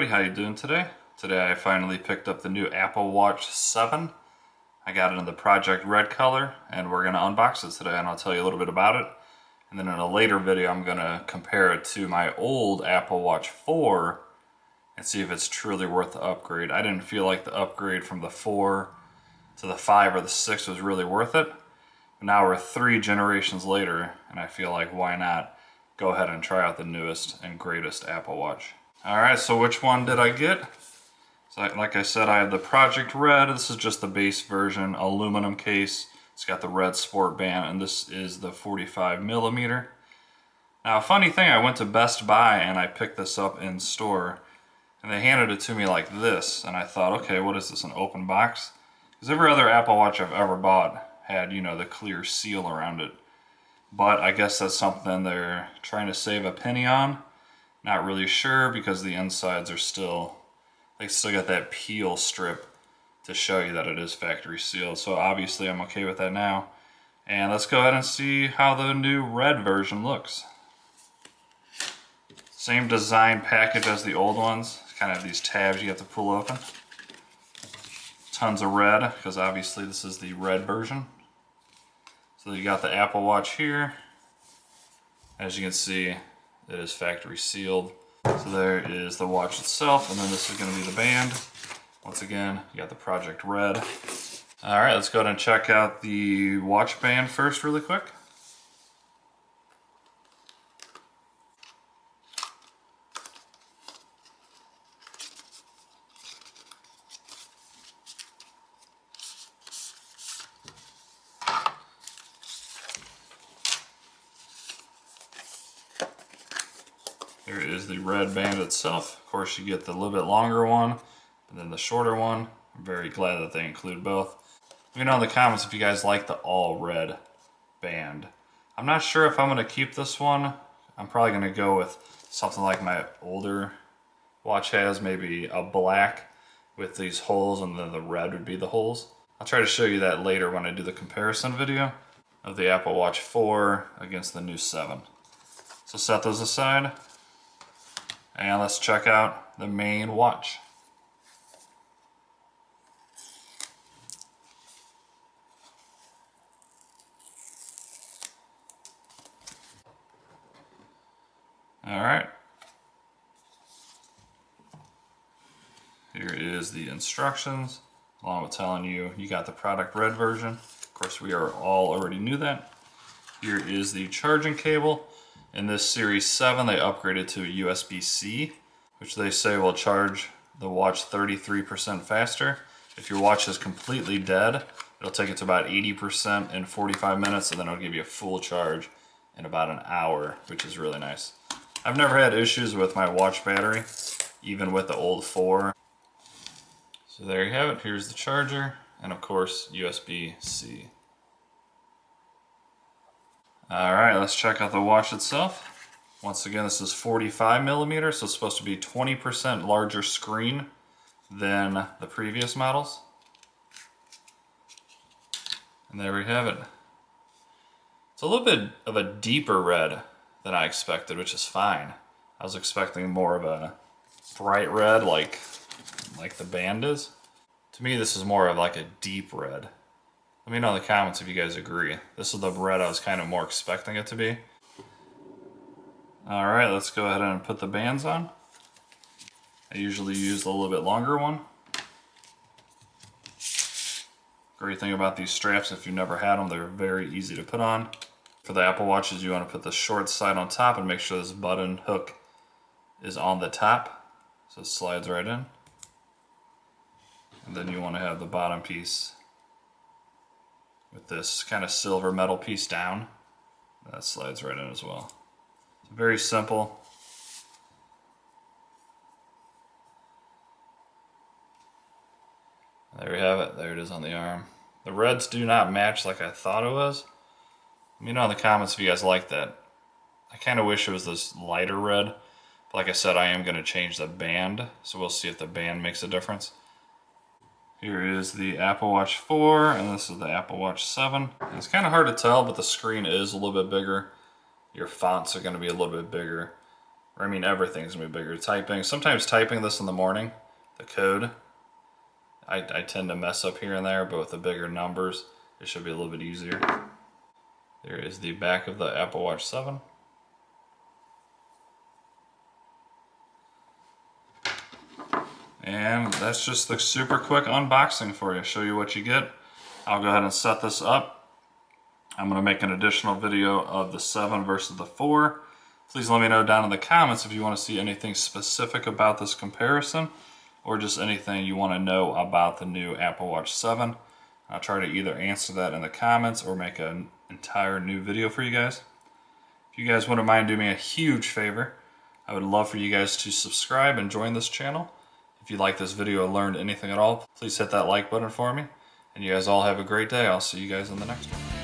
everybody, how you doing today? Today I finally picked up the new Apple Watch 7. I got it in the Project Red color and we're going to unbox it today and I'll tell you a little bit about it. And then in a later video I'm going to compare it to my old Apple Watch 4 and see if it's truly worth the upgrade. I didn't feel like the upgrade from the 4 to the 5 or the 6 was really worth it. But now we're 3 generations later and I feel like why not go ahead and try out the newest and greatest Apple Watch. Alright, so which one did I get? So like I said, I have the Project Red. This is just the base version, aluminum case. It's got the red sport band, and this is the 45mm. Now, a funny thing, I went to Best Buy and I picked this up in store, and they handed it to me like this, and I thought, okay, what is this, an open box? Because every other Apple Watch I've ever bought had, you know, the clear seal around it. But I guess that's something they're trying to save a penny on. Not really sure because the insides are still, they still got that peel strip to show you that it is factory sealed. So obviously I'm okay with that now. And let's go ahead and see how the new red version looks. Same design package as the old ones. It's kind of these tabs you have to pull open. Tons of red because obviously this is the red version. So you got the Apple Watch here. As you can see, it is factory sealed. So there is the watch itself, and then this is going to be the band. Once again, you got the Project Red. All right, let's go ahead and check out the watch band first really quick. Here is the red band itself. Of course, you get the little bit longer one and then the shorter one. I'm very glad that they include both. Let me know in the comments if you guys like the all red band. I'm not sure if I'm going to keep this one. I'm probably going to go with something like my older watch has, maybe a black with these holes and then the red would be the holes. I'll try to show you that later when I do the comparison video of the Apple Watch 4 against the new 7. So set those aside. And let's check out the main watch. All right. Here is the instructions, along with telling you you got the Project Red version. Of course, we all already knew that. Here is the charging cable. In this Series 7, they upgraded to a USB-C, which they say will charge the watch 33% faster. If your watch is completely dead, it'll take it to about 80% in 45 minutes, and then it'll give you a full charge in about an hour, which is really nice. I've never had issues with my watch battery, even with the old 4. So there you have it. Here's the charger, and of course, USB-C. Alright, let's check out the watch itself. Once again, this is 45mm, so it's supposed to be 20% larger screen than the previous models. And there we have it. It's a little bit of a deeper red than I expected, which is fine. I was expecting more of a bright red like the band is. To me, this is more of like a deep red. Let me know in the comments if you guys agree. This is the red I was kind of more expecting it to be. Alright, let's go ahead and put the bands on. I usually use a little bit longer one. Great thing about these straps, if you've never had them, they're very easy to put on. For the Apple Watches, you want to put the short side on top and make sure this button hook is on the top, so it slides right in. And then you want to have the bottom piece with this kind of silver metal piece down. That slides right in as well. It's very simple. There we have it. There it is on the arm. The reds do not match like I thought it was. Let me know in the comments if you guys like that. I kind of wish it was this lighter red. But like I said, I am going to change the band. So we'll see if the band makes a difference. Here is the Apple Watch 4, and this is the Apple Watch 7. And it's kind of hard to tell, but the screen is a little bit bigger. Your fonts are going to be a little bit bigger or I mean everything's gonna be bigger. Typing, sometimes typing this in the morning, the code, I tend to mess up here and there, but with the bigger numbers, it should be a little bit easier. There is the back of the Apple Watch 7. And that's just the super quick unboxing for you. Show you what you get. I'll go ahead and set this up. I'm gonna make an additional video of the 7 versus the 4. Please let me know down in the comments if you want to see anything specific about this comparison, or just anything you want to know about the new Apple Watch 7. I'll try to either answer that in the comments or make an entire new video for you guys. If you guys wouldn't mind doing me a huge favor, I would love for you guys to subscribe and join this channel. If you like this video or learned anything at all, please hit that like button for me. And you guys all have a great day. I'll see you guys in the next one.